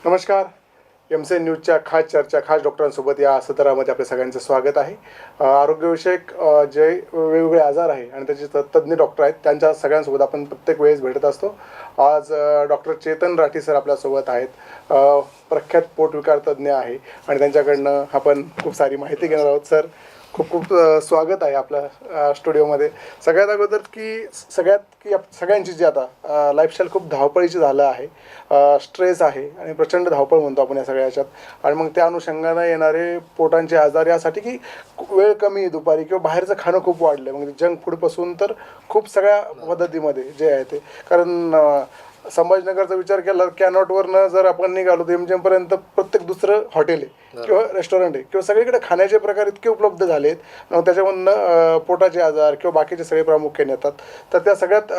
नमस्कार. एम-सी-एन न्यूजच्या खास चर्चा खास डॉक्टरांसोबत या सत्रामध्ये आपल्या सगळ्यांचं स्वागत आहे. आरोग्यविषयक जे वेगवेगळे आजार आहे आणि त्याचे तज्ज्ञ डॉक्टर आहेत त्यांच्या सगळ्यांसोबत आपण प्रत्येक वेळेस भेटत असतो. आज डॉक्टर चेतन राठी सर आपल्यासोबत आहेत. प्रख्यात पोटविकार तज्ज्ञ आहे आणि त्यांच्याकडनं आपण खूप सारी माहिती घेणार आहोत. सर, खूप खूप स्वागत आहे आपल्या स्टुडिओमध्ये. सगळ्यात अगोदर की सगळ्यांची जी आता लाईफस्टाईल खूप धावपळीची झालं आहे, स्ट्रेस आहे आणि प्रचंड धावपळ म्हणतो आपण या सगळ्या ह्याच्यात. आणि मग त्या अनुषंगानं येणारे पोटांचे आजार यासाठी की वेळ कमी आहे दुपारी किंवा बाहेरचं खाणं खूप वाढलं, म्हणजे जंक फूडपासून तर खूप सगळ्या पद्धतीमध्ये जे आहे ते. कारण संभाजीनगरचा विचार केला कॅनॉटवरनं जर आपण निघालो तर एमजीएमपर्यंत प्रत्येक दुसरं हॉटेल आहे किंवा रेस्टॉरंट आहे किंवा सगळीकडे खाण्याचे प्रकार इतके उपलब्ध झाले आहेत. मग त्याच्यामधनं पोटाचे आजार किंवा बाकीचे सगळे प्रामुख्याने येतात. तर त्या सगळ्यात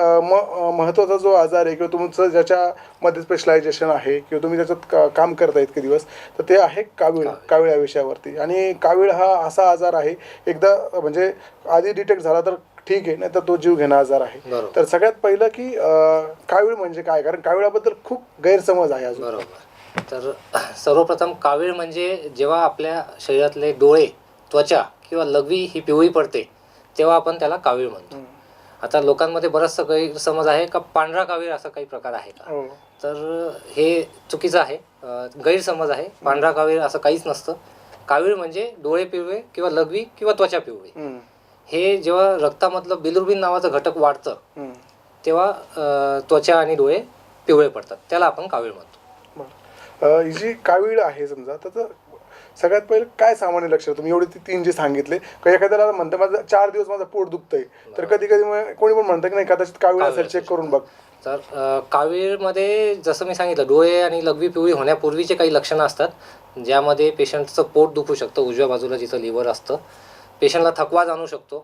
महत्त्वाचा जो आजार आहे किंवा तुमचं ज्याच्यामध्ये स्पेशलायझेशन आहे किंवा तुम्ही त्याच्यात काम करता इतके दिवस, तर ते आहे कावीळ या विषयावरती. आणि कावीळ हा असा आजार आहे, एकदा म्हणजे आधी डिटेक्ट झाला तर ठीक आहे, नाही तर तो जीव घेणा आजार आहे. तर सगळ्यात पहिलं की कावीळ म्हणजे काय, कारण काविळाबद्दल खूप गैरसमज आहे अजून. बरोबर. तर सर्वप्रथम कावीळ म्हणजे जेव्हा आपल्या शरीरातले डोळे, त्वचा किंवा लघवी ही पिवळी पडते तेव्हा आपण त्याला कावीळ म्हणतो. आता लोकांमध्ये बराचसा गैरसमज आहे का पांढरा कावीळ असा काही प्रकार आहे का, तर हे चुकीचं आहे, गैरसमज आहे. पांढरा कावीळ असं काहीच नसतं. कावीळ म्हणजे डोळे पिवळे किंवा लघवी किंवा त्वचा पिवळी. हे जेव्हा रक्तामधलं बिलिरुबिन नावाचं घटक वाढतं तेव्हा त्वचा आणि डोळे पिवळे पडतात, त्याला आपण कावीळ म्हणतो. ही जी कावीळ आहे समजा, तर सगळ्यात पहिले काय सामान्य लक्षण, तुम्ही एवढे तीन जे सांगितले, का एखाद्याला म्हणतं माझं 4 दिवस माझं पोट दुखतंय, तर कधी कधी कोणी पण म्हणतं की नाही कदाचित कावीळ असेल, चेक करून बघ. तर कावीळमध्ये जसं मी सांगितलं, डोळे आणि लघवी पिवळी होण्यापूर्वीचे काही लक्षणं असतात, ज्यामध्ये पेशंटचं पोट दुखू शकतं, उजव्या बाजूला जिथं लिव्हर असतं. पेशंटला थकवा जाणू शकतो,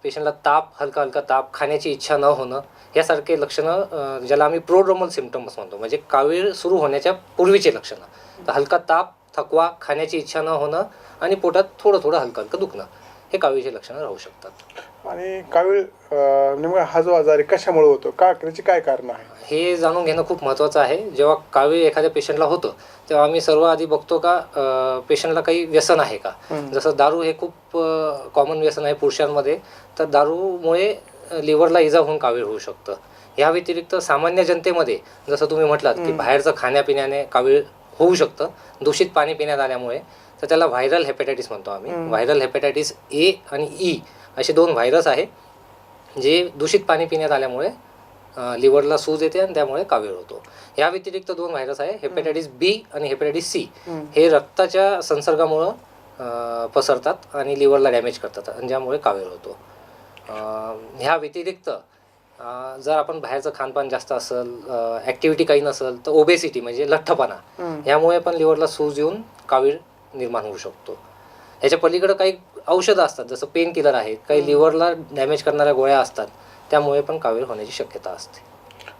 पेशंटला ताप, हलका हलका ताप, खाण्याची इच्छा न होणं, यासारखे लक्षणं ज्याला आम्ही प्रोड्रोमल सिम्पटम्स म्हणतो, म्हणजे कावीळ सुरू होण्याच्या पूर्वीचे लक्षणं. तर हलका ताप, थकवा, खाण्याची इच्छा न होणं आणि पोटात थोडं थोडं हलकं हलकं दुखणं, हे कावीळचे लक्षणं राहू शकतात. आणि कावीळ नेमका हा जो आजार आहे कशामुळे होतो, का त्याची काय कारण आहे, हे जाणून घेणं खूप महत्त्वाचं आहे. जेव्हा कावीळ एखाद्या पेशंटला होतं तेव्हा आम्ही सर्व आधी बघतो का पेशंटला काही व्यसन आहे का. जसं दारू हे खूप कॉमन व्यसन आहे पुरुषांमध्ये, तर दारूमुळे लिव्हरला इजा होऊन कावीळ होऊ शकतं. ह्या व्यतिरिक्त सामान्य जनतेमध्ये जसं तुम्ही म्हटलात की बाहेरचं खाण्यापिण्याने कावीळ होऊ शकतं, दूषित पाणी पिण्यात आल्यामुळे, तर त्याला व्हायरल हेपॅटायटिस म्हणतो आम्ही. व्हायरल हेपॅटायटिस ए आणि ई असे 2 व्हायरस आहे जे दूषित पाणी पिण्यात आल्यामुळे लिव्हरला सूज येते आणि त्यामुळे कावीळ होतो. या व्यतिरिक्त 2 व्हायरस आहे, हेपॅटायटिस बी आणि हेपॅटायटिस सी. हे रक्ताच्या संसर्गामुळं पसरतात आणि लिव्हरला डॅमेज करतात आणि ज्यामुळे कावीळ होतो. ह्या व्यतिरिक्त जर आपण बाहेरचं खानपान जास्त असेल, ॲक्टिव्हिटी काही नसेल, तर ओबेसिटी म्हणजे लठ्ठपणा, ह्यामुळे पण लिव्हरला सूज येऊन कावीळ निर्माण होऊ शकतो. ह्याच्या पलीकडं काही औषधं असतात, जसं पेन किलर आहेत, काही लिव्हरला डॅमेज करणाऱ्या गोळ्या असतात, त्यामुळे पण कावीळ होण्याची शक्यता असते.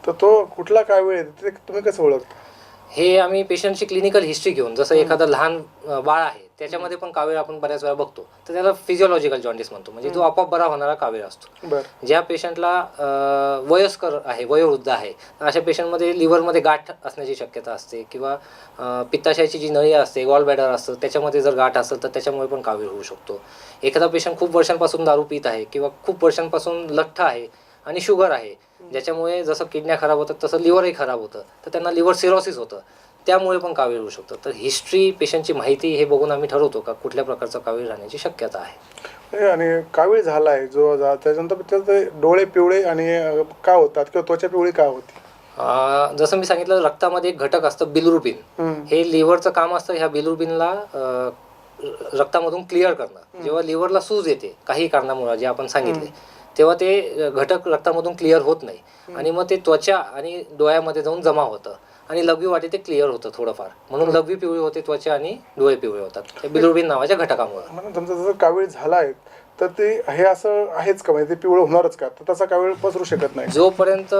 तर तो कुठला कावीळ आहे ते तुम्ही कसं ओळखता? हे आम्ही पेशंटची क्लिनिकल हिस्ट्री घेऊन, जसं एखादं लहान बाळ आहे त्याच्यामध्ये पण कावीळ आपण बऱ्याच वेळा बघतो, तर त्याला फिजिओलॉजिकल जॉन्डिस म्हणतो, म्हणजे तो आपोआप बरा होणारा कावीळ असतो. ज्या पेशंटला वयस्कर आहे, वयोवृद्ध आहे, अशा पेशंटमध्ये लिव्हरमध्ये गाठ असण्याची शक्यता असते किंवा पित्ताशयाची जी नळी असते, गॉल ब्लॅडर असतं, त्याच्यामध्ये जर गाठ असेल तर त्याच्यामुळे पण कावीळ होऊ शकतो. एखादा पेशंट खूप वर्षांपासून दारू पित आहे किंवा खूप वर्षांपासून लठ्ठ आहे आणि शुगर आहे, ज्याच्यामुळे जसं किडन्या खराब होतात तसं लिव्हरही खराब होतं, तर त्यांना लिव्हर सिरोसिस होतं, त्यामुळे पण कावीळ होऊ शकतं. तर हिस्ट्री, पेशंटची माहिती हे बघून आम्ही ठरवतो का कुठल्या प्रकारचं कावीळ राहण्याची शक्यता आहे. आणि कावीळ झाला आहे जो त्याच्यानंतर त्याचे डोळे पिवळे आणि का होतात किंवा त्वचा पिवळी का होती? जसं मी सांगितलं, रक्तामध्ये एक घटक असतं बिलिरुबिन. हे लिव्हरचं काम असतं ह्या बिलिरुबिनला रक्तामधून क्लिअर करणं. जेव्हा लिव्हरला सूज येते काही कारणामुळे जे आपण सांगितले, तेव्हा ते घटक रक्तामधून क्लिअर होत नाही आणि मग ते त्वचा आणि डोळ्यामध्ये जाऊन जमा होतं आणि लघवी वाटे ते क्लिअर होतं थोडंफार, म्हणून लघवी पिवळी होते त्वचा आणि डोळे पिवळे होतात, ते बिलिरुबिन नावाच्या घटकामुळे. म्हणून तुमचा जर कावीळ झाला आहे तर ते हे असं आहेच का, म्हणजे ते पिवळं होणारच का, तर तसा कावीळ पसरू शकत नाही? जोपर्यंत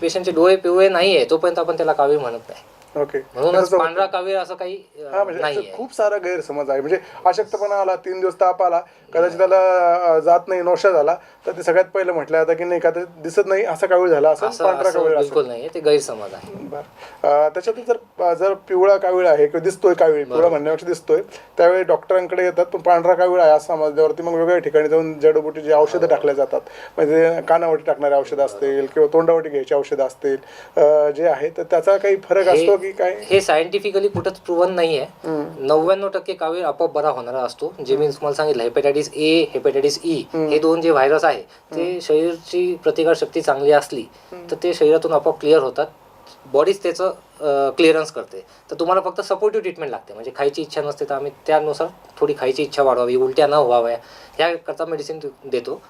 पेशंटचे डोळे पिवळे नाही आहे तोपर्यंत आपण त्याला कावीळ म्हणत नाही. ओके. म्हणूनच पांढरा कावीळ असं काही हा म्हणजे नाही असं खूप सारा गैरसमज आहे. म्हणजे अशक्तपणा आला, 3 दिवस ताप आला, कदाचित त्याला जात नाही, नौशा झाला, तर ते सगळ्यात पहिलं म्हटलं जातं की नाही का ते दिसत नाही असा कावीळ झाला असं, पांढरा कावीळ असं. बिलकुल नाही, ते गैरसमज आहे. बरं. त्याच्यातून जर पिवळा कावीळ आहे किंवा दिसतोय कावीळ, पिवळा म्हणण्यापेक्षा दिसतोय, त्यावेळी डॉक्टरांकडे येतात. पण पांढरा कावीळ आहे असं समजल्यावरती मग वेगवेगळ्या ठिकाणी जाऊन जडीबुटी जी औषधं टाकल्या जातात, म्हणजे कानावटी टाकणारे औषधं असतील किंवा तोंडावटी घ्यायची औषधं असतील, जे आहे, तर त्याचा काही फरक असतो की काय? हे सायंटिफिकली कुठंच प्रूव्हन नाही आहे. 99% कावीळ आपोआप बरा होणारा असतो. जे मी तुम्हाला सांगितलं, हेपेटायटिस ए, हेपेटायटिस ई, हे 2 जे व्हायरस आहे ते शरीराची प्रतिकारशक्ती चांगली असली तर ते शरीरातून आपोआप क्लिअर होतात. बॉडीच त्याचं क्लिअरन्स करते. तर तुम्हाला फक्त सपोर्टिव्ह ट्रीटमेंट लागते. म्हणजे खायची इच्छा नसते तर आम्ही त्यानुसार थोडी खायची इच्छा वाढवावी, उलट्या न व्हाव्या ह्याकरता मेडिसिन देतो.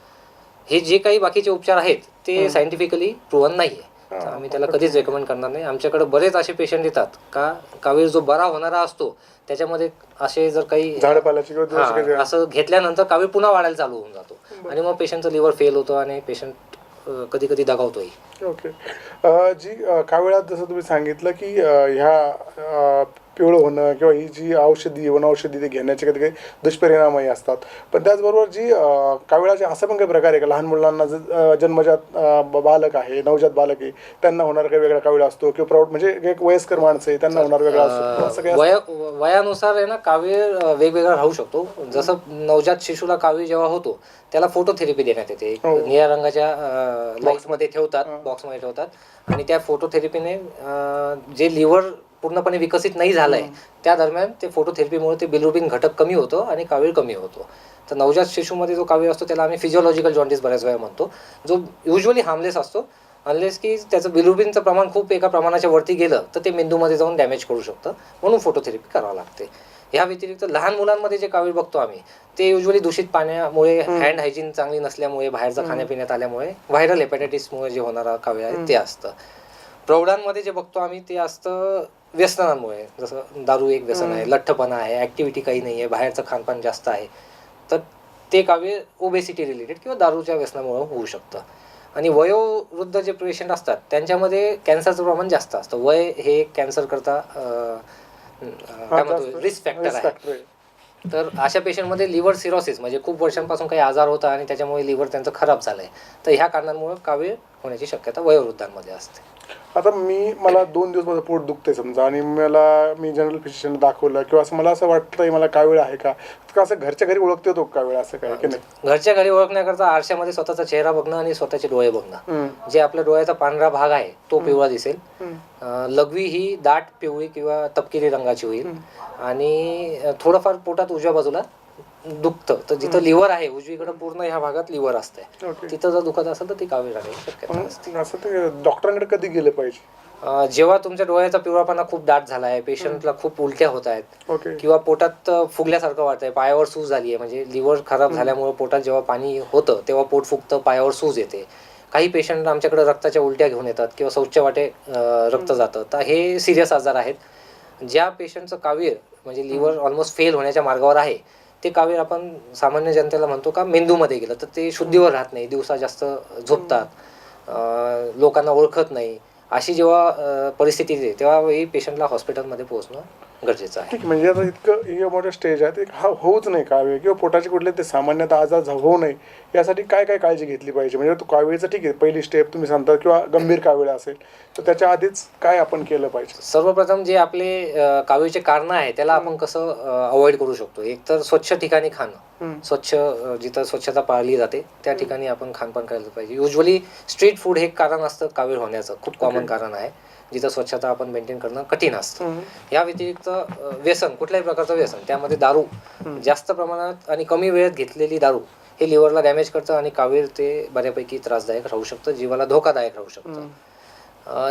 हे जे काही बाकीचे उपचार आहेत ते सायंटिफिकली प्रूव्हन नाही आहे. तर आम्ही त्याला कधीच रेकमेंड करणार नाही. आमच्याकडे बरेच असे पेशंट येतात का कावीळ जो बरा होणारा असतो त्याच्यामध्ये असे जर काही झाडपाल्याची असं घेतल्यानंतर कावीळ पुन्हा वाढायला चालू होऊन जातो आणि मग पेशंटचं लिव्हर फेल होतं आणि पेशंट कधी कधी दगावतोही. ओके. जी कावीळात जसं तुम्ही सांगितलं की ह्या पिवळं होणं किंवा ही जी औषधी वनौषधी ते घेण्याचे कधी काही दुष्परिणामही असतात. पण त्याचबरोबर जी कावीळाचे असं पण काही प्रकार आहे का, लहान मुलांना जन्मजात बालक आहे, नवजात बालक आहे, त्यांना होणार काही वेगळा कावीळ असतो किंवा प्रौढ म्हणजे एक वयस्कर माणसं आहे त्यांना होणार वेगळा असतो, असं काही वयानुसार आहे ना कावीळ वेगवेगळा राहू शकतो. जसं नवजात शिशूला कावीळ जेव्हा होतो त्याला फोटोथेरपी देण्यात येते. निळ्या रंगाच्या बॉक्समध्ये ठेवतात, बॉक्समध्ये ठेवतात आणि त्या फोटोथेरपीने जे लिव्हर पूर्णपणे विकसित नाही झालंय त्या दरम्यान ते फोटोथेरपीमुळे ते बिलिरुबिन घटक कमी होतो आणि कावीळ कमी होतो. तर नवजात शिशूमध्ये जो कावीळ असतो त्याला आम्ही फिजिओलॉजिकल जॉन्डिस बऱ्याच वेळा म्हणतो, जो युजली हार्मलेस असतो अनलेस की त्याचं बिलिरुबिनचं प्रमाण खूप एका प्रमाणाच्या वरती गेलं तर ते मेंदूमध्ये जाऊन डॅमेज करू शकतं, म्हणून फोटोथेरपी करावं लागते. ह्या व्यतिरिक्त लहान मुलांमध्ये जे कावीळ बघतो आम्ही ते युजली दूषित पाण्यामुळे, हँड हायजीन चांगली नसल्यामुळे, बाहेरचं खाण्यापिण्यात आल्यामुळे, व्हायरल हेपॅटायटिसमुळे जे होणारा कावीळ आहे ते असतं. प्रौढांमध्ये जे बघतो आम्ही ते असतं व्यसनांमुळे, जसं दारू एक व्यसन आहे, लठ्ठपणा आहे, ॲक्टिव्हिटी काही नाही आहे, बाहेरचं खानपान जास्त आहे, तर ते कावीळ ओबेसिटी रिलेटेड किंवा दारूच्या व्यसनामुळे होऊ शकतं. आणि वयोवृद्ध जे पेशंट असतात त्यांच्यामध्ये कॅन्सरचं प्रमाण जास्त असतं. वय हे कॅन्सर करता काय म्हणतो रिस्क फॅक्टर आहे. तर अशा पेशंटमध्ये लिव्हर सिरोसिस म्हणजे खूप वर्षांपासून काही आजार होता आणि त्याच्यामुळे लिव्हर त्यांचं खराब झालं आहे, तर ह्या कारणांमुळे कावीळ होण्याची शक्यता वयोवृद्धांमध्ये असते. आता मला 2 दिवस माझं पोट दुखते समजा आणि मी जनरल फिजिशियन दाखवलं किंवा असं मला असं वाटतं मला कावीळ आहे का, असं घरच्या घरी ओळखते तो कावीळ असं काय की नाही? घरच्या घरी ओळखण्याकरता आरशामध्ये स्वतःचा चेहरा बघणं आणि स्वतःचे डोळे बघणं. जे आपल्या डोळ्याचा पांढरा भाग आहे तो पिवळा दिसेल, लघवी ही दाट पिवळी किंवा तपकिरी रंगाची होईल आणि थोडंफार पोटात उजव्या बाजूला दुखतं, तर जिथं लिव्हर आहे उजवीकडे पूर्ण ह्या भागात लिव्हर असते, तिथं जर दुखत असेल तर ती कावीळ राहण्याची शक्यता असते. असं ते डॉक्टरांकडे कधी गेलं पाहिजे? जेव्हा तुमच्या डोळ्याचा पिवळापणा खूप दाट झाला आहे, पेशंटला खूप उलट्या होत आहेत किंवा पोटात फुगल्यासारखं वाटतंय, पायावर सूज झाली आहे, म्हणजे लिव्हर खराब झाल्यामुळे पोटात जेव्हा पाणी होतं तेव्हा पोट फुगतं, पायावर सूज येते. काही पेशंट आमच्याकडे रक्ताच्या उलट्या घेऊन येतात किंवा शौच वाटे रक्त जातं, तर हे सिरियस आजार आहेत. ज्या पेशंटचं कावीळ म्हणजे लिव्हर ऑलमोस्ट फेल होण्याच्या मार्गावर आहे ते कावीळ आपण सामान्य जनतेला म्हणतो का मेंदूमध्ये गेलं, तर ते शुद्धीवर राहत नाही, दिवसा जास्त झोपतात, लोकांना ओळखत नाही, अशी जेव्हा परिस्थिती येते तेव्हा पेशंटला हॉस्पिटलमध्ये पोहोचणं गरजेचं आहे. ठीक, म्हणजे आता इतकं मोठं स्टेज आहे ते होऊच नाही कावीळ किंवा पोटाचे कुठले ते सामान्यतः आजार होऊ नये यासाठी काय काय काळजी घेतली पाहिजे? म्हणजे तो कावीळचं ठीक आहे पहिली स्टेप तुम्ही सांगता किंवा गंभीर कावीळ असेल तर त्याच्या आधीच काय आपण केलं पाहिजे? सर्वप्रथम जे आपले कावीळचे कारण आहे त्याला आपण कसं अवॉइड करू शकतो? एक तर स्वच्छ ठिकाणी खाणं, स्वच्छ जिथं स्वच्छता पाळली जाते त्या ठिकाणी आपण खानपान करायला पाहिजे. युजली स्ट्रीट फूड हे कारण असतं कावीळ होण्याचं, खूप कॉमन कारण आहे, जिथं स्वच्छता आपण मेंटेन करणं कठीण असतं. या व्यतिरिक्त व्यसन, कुठल्याही प्रकारचं व्यसन, त्यामध्ये दारू जास्त प्रमाणात आणि कमी वेळेत घेतलेली दारू हे लिव्हरला डॅमेज करतं आणि कावीळ ते बऱ्यापैकी त्रासदायक राहू शकतं, जीवाला धोकादायक राहू शकतं.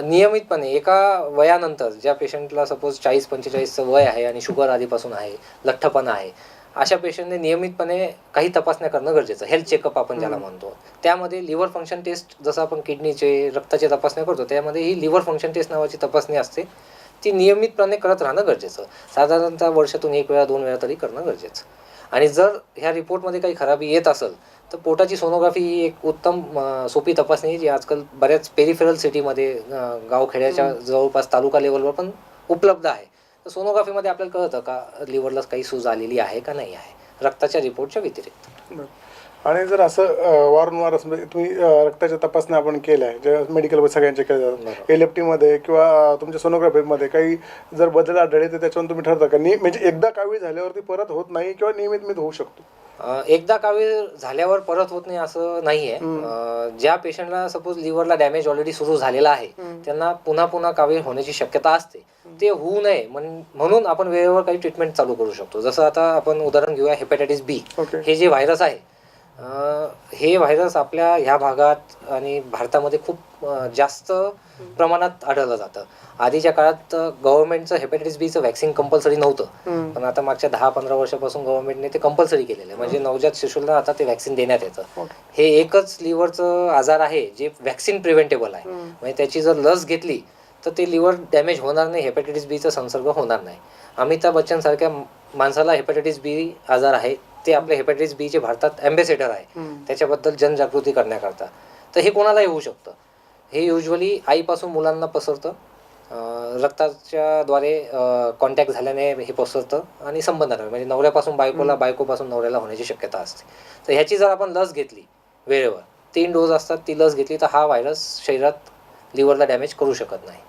नियमितपणे एका वयानंतर ज्या पेशंटला सपोज 40-45चं वय आहे आणि शुगर आधीपासून आहे, लठ्ठपणा आहे, अशा पेशंटने नियमितपणे काही तपासण्या करणं गरजेचं, हेल्थ चेकअप आपण ज्याला म्हणतो. त्यामध्ये लिव्हर फंक्शन टेस्ट, जसं आपण किडनीचे रक्ताचे तपासण्या करतो त्यामध्ये ही लिव्हर फंक्शन टेस्ट नावाची तपासणी असते, ती नियमितपणे करत राहणं गरजेचं, साधारणतः वर्षातून 1 वेळा 2 वेळा तरी करणं गरजेचं. आणि जर ह्या रिपोर्टमध्ये काही खराबी येत असेल तर पोटाची सोनोग्राफी ही एक उत्तम सोपी तपासणी जी आजकाल बऱ्याच पेरिफेरल सिटीमध्ये गावखेड्याच्या जवळपास तालुका लेवलवर पण उपलब्ध आहे. तर सोनोग्राफीमध्ये आपल्याला कळतं का लिव्हरला काही सूज आलेली आहे का नाही आहे, रक्ताच्या रिपोर्टच्या व्यतिरिक्त. बरं. आणि जर असं वारंवार असं म्हणजे तुम्ही रक्ताच्या तपासण्या आपण केल्या आहे ज्या मेडिकलमध्ये सगळ्यांच्या केल्या जातात, बरोबर. LFTमध्ये किंवा तुमच्या सोनोग्राफीमध्ये काही जर बदल आढळले तर त्याच्यावरून तुम्ही ठरता का म्हणजे एकदा कावीळ झाल्यावरती परत होत नाही किंवा नियमित होऊ शकतो? एकदा कावीळ झाल्यावर परत होत नाही असं नाही आहे. ज्या पेशंटला सपोज लिव्हरला डॅमेज ऑलरेडी सुरू झालेला आहे त्यांना पुन्हा पुन्हा कावीळ होण्याची शक्यता असते. ते होऊ नये म्हणून आपण वेळेवर काही ट्रीटमेंट चालू करू शकतो. जसं आता आपण उदाहरण घेऊया हेपॅटायटिस बी. ओके. हे जे व्हायरस आहे, हे व्हायरस आपल्या ह्या भागात आणि भारतामध्ये खूप जास्त प्रमाणात आढळलं जातं. आधीच्या काळात गव्हर्नमेंटचं हेपॅटायटिस बीचं व्हॅक्सिन कंपल्सरी नव्हतं, पण आता मागच्या 10-15 वर्षापासून गव्हर्नमेंटने ते कंपल्सरी केलेलं आहे. म्हणजे नवजात शिशूला आता ते व्हॅक्सिन देण्यात येतं. हे एकच लिव्हरचं आजार आहे जे व्हॅक्सिन प्रिव्हेंटेबल आहे. म्हणजे त्याची जर लस घेतली तर ते लिव्हर डॅमेज होणार नाही, हेपॅटायटिस बीचा संसर्ग होणार नाही. अमिताभ बच्चन सारख्या माणसाला हेपॅटायटिस बी आजार आहे, ते आपले हेपॅटायटिस बीचे भारतात अँबॅसेडर आहे त्याच्याबद्दल जनजागृती करण्याकरता. तर हे कोणालाही होऊ शकतं. हे युजली आईपासून मुलांना पसरतं, रक्ताच्या द्वारे कॉन्टॅक्ट झाल्याने हे पसरतं आणि संबंधाने म्हणजे नवऱ्यापासून बायकोला, बायकोपासून नवऱ्याला होण्याची शक्यता असते. तर ह्याची जर आपण लस घेतली वेळेवर, 3 डोस असतात, ती लस घेतली तर हा व्हायरस शरीरात लिव्हरला डॅमेज करू शकत नाही.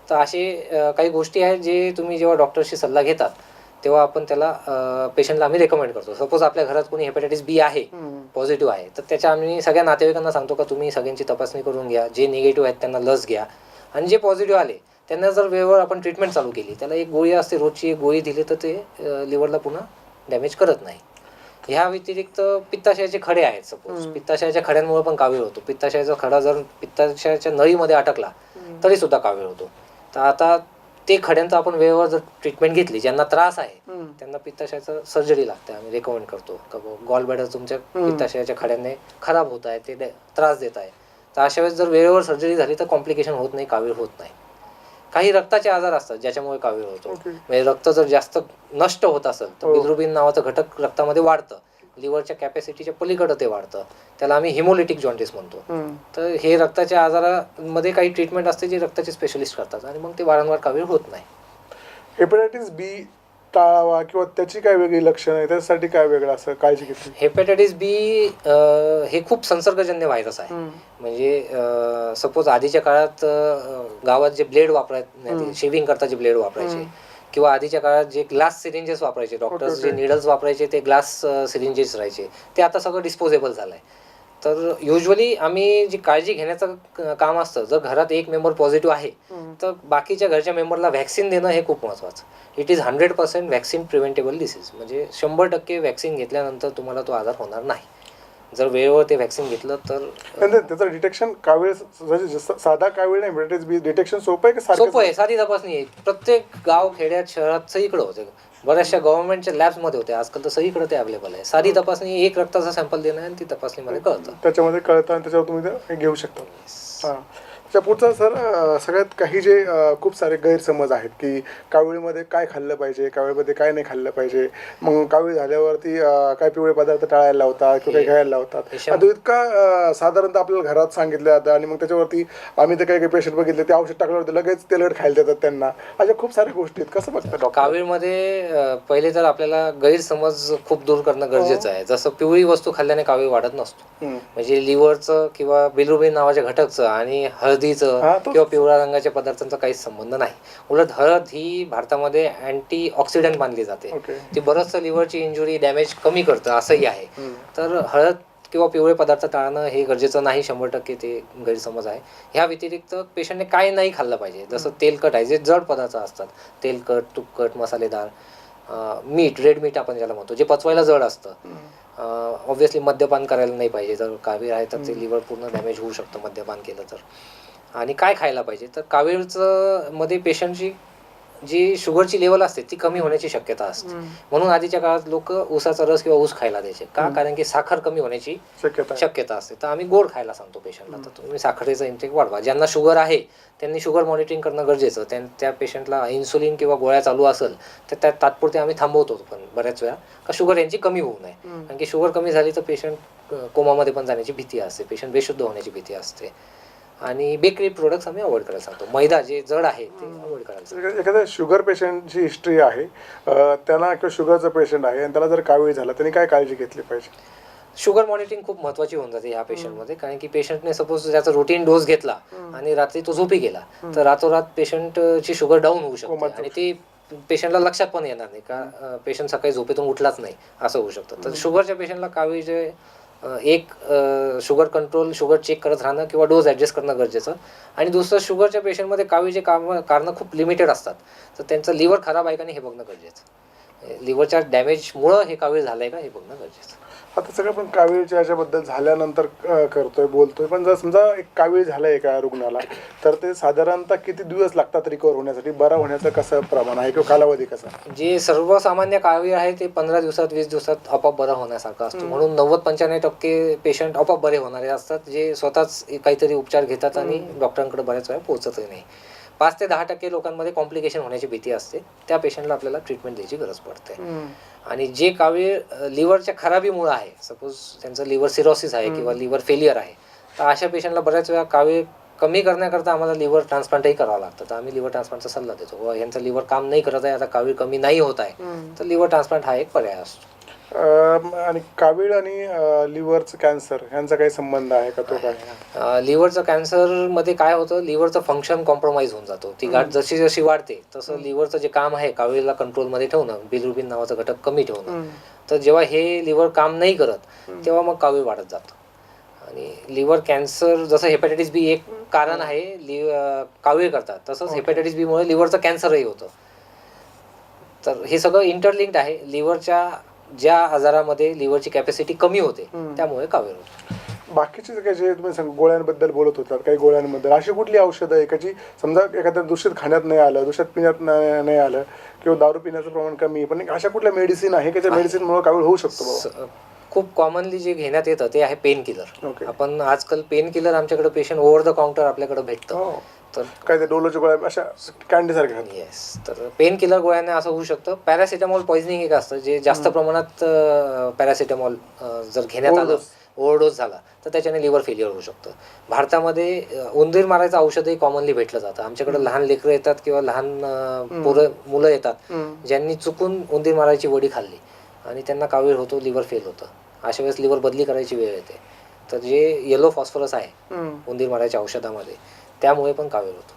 तर असे काही गोष्टी आहेत जे तुम्ही जेव्हा डॉक्टरशी सल्ला घेतात तेव्हा आपण त्याला पेशंटला आम्ही रेकमेंड करतो. सपोज आपल्या घरात कोणी हेपॅटायटिस बी आहे, पॉझिटिव्ह आहे, तर त्याच्या आम्ही सगळ्या नातेवाईकांना सांगतो का तुम्ही सगळ्यांची तपासणी करून घ्या. जे निगेटिव्ह आहेत त्यांना लस घ्या आणि जे पॉझिटिव्ह आले त्यांना जर वेळेवर आपण ट्रीटमेंट चालू केली, त्याला एक गोळी असते रोजची, एक गोळी दिली तर ते लिव्हरला पुन्हा डॅमेज करत नाही. ह्या व्यतिरिक्त पित्ताशयाचे खडे आहेत. सपोज पित्ताशयाच्या खड्यांमुळे पण कावीळ होतो. पित्ताशयाचा खडा जर पित्ताशयाच्या नळीमध्ये अटकला तरी सुद्धा कावीळ होतो. तर आता ते खड्यांचं आपण वेळेवर जर ट्रीटमेंट घेतली, ज्यांना त्रास आहे त्यांना पित्ताशयाचं सर्जरी लागते. आम्ही रेकमेंड करतो का गॉल ब्लॅडर तुमच्या पित्ताशयाच्या खड्याने खराब होत आहे, ते त्रास देत आहे. तर अशा वेळेस जर वेळेवर सर्जरी झाली तर कॉम्प्लिकेशन होत नाही, कावीळ होत नाही. काही रक्ताचे आजार असतात ज्याच्यामुळे कावीळ होतो. म्हणजे रक्त जर जास्त नष्ट होत असेल तर बिलिरुबिन नावाचं घटक रक्तामध्ये वाढतं, लिव्हरच्या कॅपॅसिटीच्या पलीकडे ते वाढतं, त्याला आम्ही हिमोलिटिक जॉन्डिस म्हणतो. तर हे रक्ताच्या आजारामध्ये काही ट्रीटमेंट असते जे रक्ताचे स्पेशलिस्ट करतात आणि मग ते वारंवार कावीळ होत नाही. हेपॅटायटिस बी टाळावा किंवा त्याची काय वेगळी लक्षणं आहे, त्यासाठी काय वेगळं असं काळजी घेतली? हेपॅटायटिस बी हे खूप संसर्गजन्य व्हायरस आहे. म्हणजे सपोज आधीच्या काळात गावात जे ब्लेड वापरायचे, शेविंग करता जे ब्लेड वापरायचे, किंवा आधीच्या काळात जे ग्लास सिरिंजेस वापरायचे, डॉक्टर्स जे निडल्स वापरायचे ते ग्लास सिरिंजेस राहायचे, ते आता सगळं डिस्पोजेबल झालं आहे. तर युजली आम्ही जी काळजी घेण्याचं काम असतं, जर घरात एक मेंबर पॉझिटिव्ह आहे तर बाकीच्या घरच्या मेंबरला व्हॅक्सिन देणं हे खूप महत्त्वाचं. It is 100% vaccine preventable disease. म्हणजे 100% व्हॅक्सिन घेतल्यानंतर तुम्हाला तो आजार होणार नाही जर वेळेवर ते व्हॅक्सिन घेतलं तर. त्याचं डिटेक्शन कावीळ साधा कावीळ नाही, हेपॅटायटिस बी डिटेक्शन सोपं आहे का? सोपं आहे, साधी तपासणी आहे. प्रत्येक गाव खेड्यात शहरात सगळीकडे होते. बऱ्याचशा गव्हर्नमेंटच्या लॅब्समध्ये होते, आजकाल तर सगळीकडे ते अवेलेबल आहे. साधी तपासणी, एक रक्ताचा सॅम्पल देणं आणि ती तपासणीमध्ये कळतं, त्याच्यामध्ये कळतं आणि त्याच्यावर तुम्ही ते घेऊ शकता. हां. त्याच्या पुढचं सर, सगळ्यात काही जे खूप सारे गैरसमज आहेत की कावीळमध्ये काय खाल्लं पाहिजे, कावीळमध्ये काय नाही खाल्लं पाहिजे, मग कावीळ झाल्यावरती काय पिवळे पदार्थ टाळायला लावतात किंवा काही घ्यायला लावतात. आता इतका साधारणतः आपल्याला घरात सांगितलं जातं आणि मग त्याच्यावरती आम्ही तर काही पेशंट बघितले ते औषध टाकल्यावरती लगेच तेलकट खायला देतात त्यांना. अशा खूप साऱ्या गोष्टी आहेत. कसं बघतात डॉक्टर? कावीळमध्ये पहिले तर आपल्याला गैरसमज खूप दूर करणं गरजेचं आहे. जसं पिवळी वस्तू खाल्ल्याने कावीळ वाढत नसतो. म्हणजे लिव्हरचं किंवा बिलिरुबिन नावाच्या घटकचं आणि हळदीचं किंवा पिवळ्या रंगाच्या पदार्थांचा काहीच संबंध नाही. उलट हळद ही भारतामध्ये अँटी ऑक्सिडंट मानली जाते. ती बरंचसं लिव्हरची इंजुरी डॅमेज कमी करतं असंही आहे. तर हळद किंवा पिवळे पदार्थ टाळणं हे गरजेचं नाही, 100% ते गैरसमज आहे. ह्या व्यतिरिक्त पेशंटने काय नाही खाल्लं पाहिजे, जसं तेलकट आहे, जे जड पदार्थ असतात, तेलकट, तुपकट, मसालेदार, मीठ, रेड मीठ आपण ज्याला म्हणतो, जे पचवायला जड असतं. ऑब्व्हियसली मद्यपान करायला नाही पाहिजे. जर कावीळ आहे तर ते लिव्हर पूर्ण डॅमेज होऊ शकतं मद्यपान केलं तर. आणि काय खायला पाहिजे तर कावीळचं मध्ये पेशंटची जी शुगरची लेवल असते ती कमी होण्याची शक्यता असते. म्हणून आधीच्या काळात लोक ऊसाचा रस किंवा ऊस खायला द्यायचे का, कारण की साखर कमी होण्याची शक्यता असते. तर आम्ही गोड खायला सांगतो पेशंटला. तर तुम्ही साखरेचा इंटेक वाढवा. ज्यांना शुगर आहे त्यांनी शुगर मॉनिटरिंग करणं गरजेचं. त्या पेशंटला इन्सुलिन किंवा गोळ्या चालू असेल तर त्या तात्पुरते आम्ही थांबवतो, पण बऱ्याच वेळा का शुगर यांची कमी होऊ नये. कारण की शुगर कमी झाली तर पेशंट कोमामध्ये पण जाण्याची भीती असते, पेशंट बेशुद्ध होण्याची भीती असते. आणि बेकरी प्रोडक्ट्स आम्ही अवॉइड करायला सांगतो. मैदा जे जड आहे ते अवॉइड करायला सांगतो. एखाद्या शुगर पेशंटची हिस्ट्री आहे, त्यांना किंवा शुगरचं पेशंट आहे आणि त्याला जर कावीळ झाला त्यांनी काय काळजी घेतली पाहिजे? शुगर मॉनिटरिंग खूप महत्त्वाची होऊन जाते ह्या पेशंटमध्ये, कारण की पेशंटने सपोज त्याचा रुटीन डोस घेतला आणि रात्री तो झोपी गेला तर रातोरात पेशंटची शुगर डाऊन होऊ शकते आणि ती पेशंटला लक्षात पण येणार नाही का पेशंट सकाळी झोपेतून उठलाच नाही असं होऊ शकतं. तर शुगरच्या पेशंटला कावीळ जे एक शुगर कंट्रोल, शुगर चेक करत राहणं किंवा डोस ॲडजस्ट करणं गरजेचं. आणि दुसरं, शुगरच्या पेशंटमध्ये कावीळचे कारणं खूप लिमिटेड असतात, तर त्यांचं लिव्हर खराब आहे का नाही हे बघणं गरजेचं. लिव्हरच्या डॅमेजमुळं हे कावीळ झालं आहे का हे बघणं गरजेचं. आता सगळं पण कावीळच्या याच्याबद्दल झाल्यानंतर करतोय, बोलतोय, पण जर समजा एक कावीळ झालं एका रुग्णाला तर ते साधारणतः किती दिवस लागतात रिकवर होण्यासाठी? बरा होण्याचं कसं प्रमाण आहे किंवा कालावधी कसा? जे सर्वसामान्य कावीळ आहे ते 15 दिवसात 20 दिवसात आपोआप बरं होण्यासारखं असतो. म्हणून 90-95% पेशंट आपोआप बरे होणारे असतात, जे स्वतःच काहीतरी उपचार घेतात आणि डॉक्टरांकडे बऱ्याच वेळा पोहोचतही नाही. 5 ते 10% लोकांमध्ये कॉम्प्लिकेशन होण्याची भीती असते, त्या पेशंटला आपल्याला ट्रीटमेंट द्यायची गरज पडते. आणि जे कावीळ लिव्हरच्या खराबीमुळे आहे, सपोज त्यांचं लिव्हर सिरोसिस आहे किंवा लिव्हर फेलियर आहे, तर अशा पेशंटला बऱ्याच वेळा कावीळ कमी करण्याकरता आम्हाला लिव्हर ट्रान्सप्लांटही करावं लागतं. तर आम्ही लिव्हर ट्रान्सप्लांटचा सल्ला देतो, व यांचं लिव्हर काम नाही करत आहे, आता कावीळ कमी नाही होत आहे, तर लिव्हर ट्रान्सप्लांट हा एक पर्याय असतो. आणि कावीळ आणि लिव्हरचं कॅन्सर यांचा काही संबंध आहे का? तो काय? लिव्हरचं कॅन्सरमध्ये काय होतं, लिव्हरचं फंक्शन कॉम्प्रोमाइज होऊन जातो. ती गाठ जशी जशी वाढते तसं लिव्हरचं जे काम आहे कावीळला कंट्रोलमध्ये ठेवणं, बिलिरुबिन नावाचा घटक कमी ठेवणं, तर जेव्हा हे लिव्हर काम नाही करत तेव्हा मग कावीळ वाढत जातं. आणि लिव्हर कॅन्सर जसं हेपॅटायटिस बी एक कारण आहे कावीळ करतात, तसंच हेपॅटायटिस बीमुळे लिव्हरचं कॅन्सरही होतं. तर हे सगळं इंटरलिंक्ड आहे. लिव्हरच्या ज्या आजारामध्ये लिव्हरची कॅपॅसिटी कमी होते त्यामुळे कावीळ होतं. बाकीचे काही जे तुम्ही गोळ्यांबद्दल बोलत होतात, काही गोळ्यांबद्दल अशी कुठली औषधं आहे का जी समजा एखाद्या दूषित खाण्यात नाही आलं, दूषित पिण्यात नाही आलं किंवा दारू पिण्याचं प्रमाण कमी आहे, पण अशा कुठल्या मेडिसिन आहे की त्या मेडिसिनमुळे कावीळ होऊ शकतो? खूप कॉमनली जे घेण्यात येतं ते आहे पेन किलर. ओके. आपण आजकाल पेन किलर आमच्याकडे पेशंट ओव्हर द काउंटर आपल्याकडे भेटतं. तर काय ते डोलोच्या गोळ्या अशा कॅन्डी सारख्या? येस, तर पेन किलर गोळ्याने असं होऊ शकतं. पॅरासिटामॉल पॉइझनिंग एक असतं, जे जास्त प्रमाणात पॅरासिटामॉल जर घेण्यात आलं, ओव्हरडोस झाला तर त्याच्याने लिव्हर फेलियर होऊ शकतं. भारतामध्ये उंदीर मारायचं औषधही कॉमनली भेटलं जातं. आमच्याकडे लहान लेकरं येतात किंवा लहान मुलं येतात ज्यांनी चुकून उंदीर मारायची वडी खाल्ली आणि त्यांना कावीळ होतो, लिव्हर फेल होतं. अशा वेळेस लिव्हर बदली करायची वेळ येते. तर जे येलो फॉस्फरस आहे उंदीर मारायच्या औषधामध्ये, त्यामुळे पण कावीळ होतो.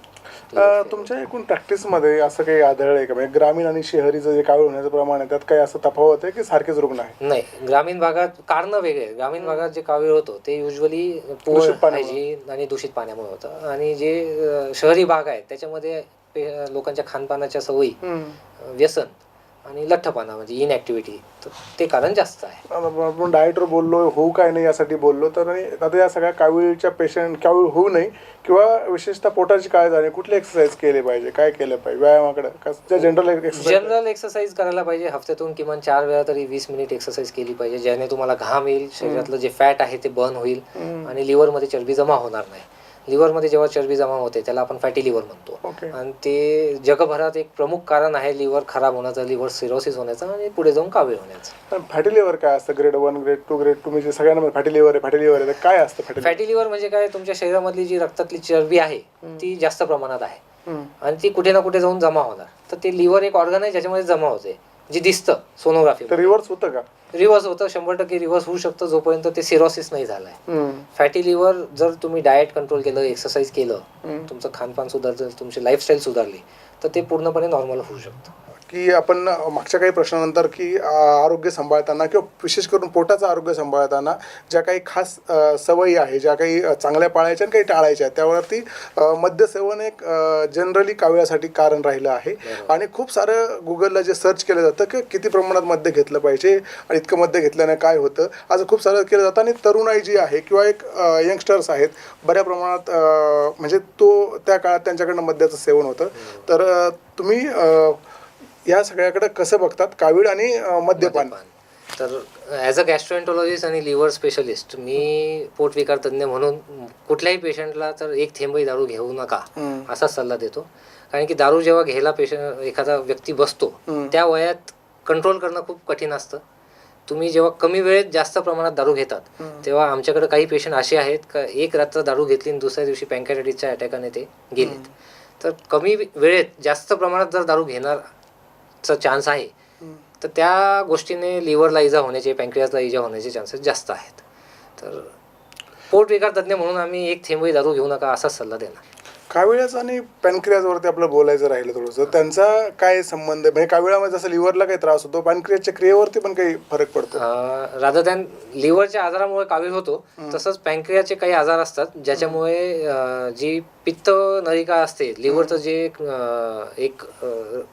तुमच्या एकूण प्रॅक्टिसमध्ये असं काही आढळलं आहे का? म्हणजे ग्रामीण आणि शहरीचं जे कावीळ होण्याचं प्रमाण आहे त्यात काही असं तफावत आहे की सारखेच रुग्ण आहे? नाही, ग्रामीण भागात कारणं वेगळे. ग्रामीण भागात जे कावीळ होतं ते युजली पुअर हायजीन आणि दूषित पाण्यामुळे होतं. आणि जे शहरी भाग आहे त्याच्यामध्ये लोकांच्या खानपानाच्या सवयी, व्यसन आणि लठ्ठपणा म्हणजे इनॅक्टिव्हिटी, तर ते कारण जास्त आहे. आपण डाएटवर बोललो, होऊ काय नाही यासाठी बोललो, तर आता या सगळ्या कावीळच्या कावीळ होऊ नये किंवा विशेषतः पोटाची काळजी झाली, कुठले एक्सरसाइज केले पाहिजे, काय केलं पाहिजे, व्यायामाकडे जनरल एक्सरसाइज करायला पाहिजे. हफ्त्यातून किमान 4 वेळा तरी 20 मिनिट एक्सरसाइज केली पाहिजे, ज्याने तुम्हाला घाम येईल, शरीरातलं जे फॅट आहे ते बर्न होईल आणि लिव्हरमध्ये चरबी जमा होणार नाही. लिव्हरमध्ये जेव्हा चरबी जमा होते त्याला आपण फॅटी लिव्हर म्हणतो. आणि ते जगभरात एक प्रमुख कारण आहे लिव्हर खराब होण्याचं, लिव्हर सिरोसिस होण्याचं आणि पुढे जाऊन कावीळ होण्याचं. फॅटी लिव्हर काय असतं? ग्रेड 1, ग्रेड 2, ग्रेड 2 म्हणजे सगळ्यांना फॅटी लिव्हर आहे, काय असतं फॅटी लिव्हर? म्हणजे काय, तुमच्या शरीरामधली जी रक्तातली चरबी आहे ती जास्त प्रमाणात आहे आणि ती कुठे ना कुठे जाऊन जमा होणार. तर ते लिव्हर एक ऑर्गन आहे ज्याच्यामध्ये जमा होते, जे दिसतं सोनोग्राफी. रिव्हर्स होतं का? रिव्हर्स होतं, 100% रिव्हर्स होऊ शकतं जोपर्यंत ते सिरोसिस नाही झालंय. फॅटी लिव्हर जर तुम्ही डाएट कंट्रोल केलं, एक्सरसाइज केलं, तुमचं खानपान सुधारलं, तुमची लाईफस्टाईल सुधारली, तर ते पूर्णपणे नॉर्मल होऊ शकतं. की आपण मागच्या काही प्रश्नानंतर की आरोग्य सांभाळताना किंवा विशेष करून पोटाचं आरोग्य सांभाळताना ज्या काही खास सवयी आहे, ज्या काही चांगल्या पाळायच्या आणि काही टाळायच्या, त्यावरती मद्यसेवन एक जनरली कावीळासाठी कारण राहिलं आहे. आणि खूप सारं गुगलला जे सर्च केलं जातं की किती प्रमाणात मद्य घेतलं पाहिजे आणि इतकं मद्य घेतल्याने काय होतं, आज खूप सारं केलं जातं. आणि तरुणाई जी आहे किंवा एक यंगस्टर्स आहेत बऱ्या प्रमाणात, म्हणजे त्या काळात त्यांच्याकडनं मद्याचं सेवन होतं. तर तुम्ही या सगळ्याकडे कसं बघतात, कावीळ आणि मद्यपान? तर ॲज अ गॅस्ट्रोएंटरोलॉजिस्ट आणि लिव्हर स्पेशलिस्ट, मी पोटविकार तज्ज्ञ म्हणून कुठल्याही पेशंटला तर एक थेंबही दारू घेऊ नका असा सल्ला देतो. कारण की दारू जेव्हा घ्यायला एखादा व्यक्ती बसतो त्या वयात कंट्रोल करणं खूप कठीण असतं. तुम्ही जेव्हा कमी वेळेत जास्त प्रमाणात दारू घेतात तेव्हा आमच्याकडे काही पेशंट असे आहेत का एक रात्र दारू घेतली आणि दुसऱ्या दिवशी पँकॅटायटिसच्या अटॅकाने ते गेलेत. तर कमी वेळेत जास्त प्रमाणात जर दारू घेण्याचा चान्स आहे तर त्या गोष्टीने लिव्हरला इजा होण्याचे, पँक्रियासला इजा होण्याचे चान्सेस जास्त आहेत. तर पोटविकार तज्ज्ञ म्हणून आम्ही एक थेंबही दारू घेऊ नका असाच सल्ला देणार. काविळाचं आणि पॅनक्रियाजवरती आपलं बोलायचं राहिलं थोडंसं, त्यांचा काय संबंध आहे? म्हणजे काविळामध्ये जसं लिव्हरला काही त्रास होतो, पॅनक्रियाच्या क्रियेवरती पण काही फरक पडतो? रादर दॅन लिव्हरच्या आजारामुळे कावीळ होतो तसंच पँक्रियाचे काही आजार असतात ज्याच्यामुळे जी पित्त नलिका असते, लिव्हरचं जे एक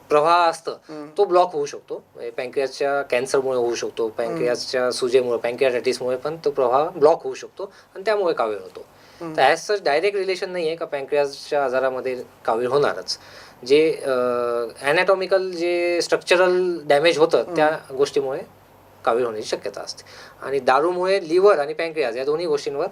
प्रवाह असतं तो ब्लॉक होऊ शकतो. पँक्रियाच्या कॅन्सरमुळे होऊ शकतो, पँक्रियाच्या सुजेमुळे, पँक्रियाटायटिसमुळे पण तो प्रवाह ब्लॉक होऊ शकतो आणि त्यामुळे कावीळ होतो. तर ॲज सच डायरेक्ट रिलेशन नाही आहे का पँक्रियासच्या आजारामध्ये कावीळ होणारच. जे ॲनॅटॉमिकल जे स्ट्रक्चरल डॅमेज होतं त्या गोष्टीमुळे कावीळ होण्याची शक्यता असते. आणि दारूमुळे लिव्हर आणि पँक्रियास या दोन्ही गोष्टींवर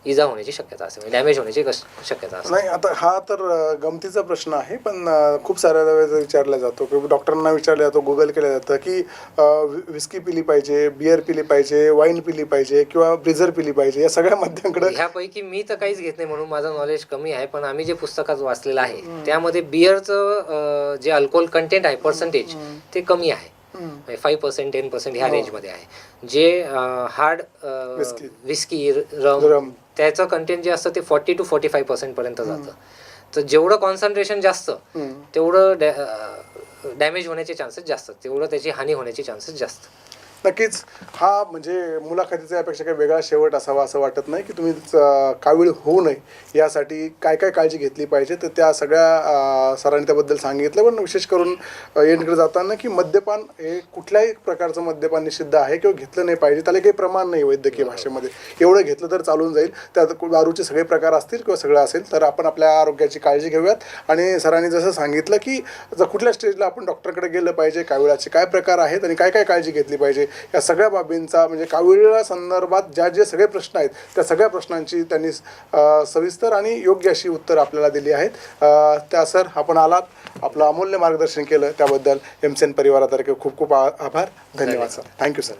इजा होण्याची शक्यता असते, म्हणजे डॅमेज होण्याची शक्यता असते. नाही, आता हा तर गमतीचा प्रश्न आहे, पण खूप साऱ्या वेळेस विचारला जातो किंवा डॉक्टरांना विचारलं जातो, गुगल केलं जातं की विस्की पिली पाहिजे, बियर पिली पाहिजे, वाईन पिली पाहिजे किंवा ब्रिझर पिली पाहिजे, या सगळ्या मद्यांकडे. ह्यापैकी मी तर काहीच घेत नाही म्हणून माझं नॉलेज कमी आहे, पण आम्ही जे पुस्तकात वाचलेलं आहे त्यामध्ये बियरचं जे अल्कोहोल कंटेंट आहे पर्सेंटेज ते कमी आहे. 5%, 10% ह्या रेंजमध्ये आहे. जे हार्ड विस्की, रम त्याचं कंटेंट जे असतं ते 40 to 45% पर्यंत जातं. तर जेवढं कॉन्सन्ट्रेशन जास्त तेवढं डॅमेज होण्याचे चान्सेस जास्त, तेवढं त्याची हानी होण्याची चान्सेस जास्त. नक्कीच. हा म्हणजे मुलाखतीचा यापेक्षा काही वेगळा शेवट असावा असं वाटत नाही की तुम्ही कावीळ होऊ नये यासाठी काय काय काळजी घेतली पाहिजे, तर त्या सगळ्या सरांनी त्याबद्दल सांगितलं. पण विशेष करून एंडकडे जाताना की मद्यपान हे कुठल्याही प्रकारचं मद्यपान निषिद्ध आहे किंवा घेतलं नाही पाहिजे, त्याला काही प्रमाण नाही वैद्यकीय भाषेमध्ये. एवढं घेतलं तर चालून जाईल, त्यात दारूचे सगळे प्रकार असतील किंवा सगळं असेल, तर आपण आपल्या आरोग्याची काळजी घेऊयात. आणि सरांनी जसं सांगितलं की जर कुठल्या स्टेजला आपण डॉक्टरकडे गेलं पाहिजे, काविळाचे काय प्रकार आहेत आणि काय काय काळजी घेतली पाहिजे, या सगळ्या बाबींचा म्हणजे काविळा संदर्भात जे सगळे प्रश्न आहेत त्या सगळ्या प्रश्नांची त्यांनी सविस्तर आणि योग्य अशी उत्तरं आपल्याला दिली आहेत. त्या सर, आपण आलात, आपलं अमूल्य मार्गदर्शन केलं त्याबद्दल एमसेन परिवारातर्फे खूप खूप आभार. धन्यवाद सर. Thank you sir.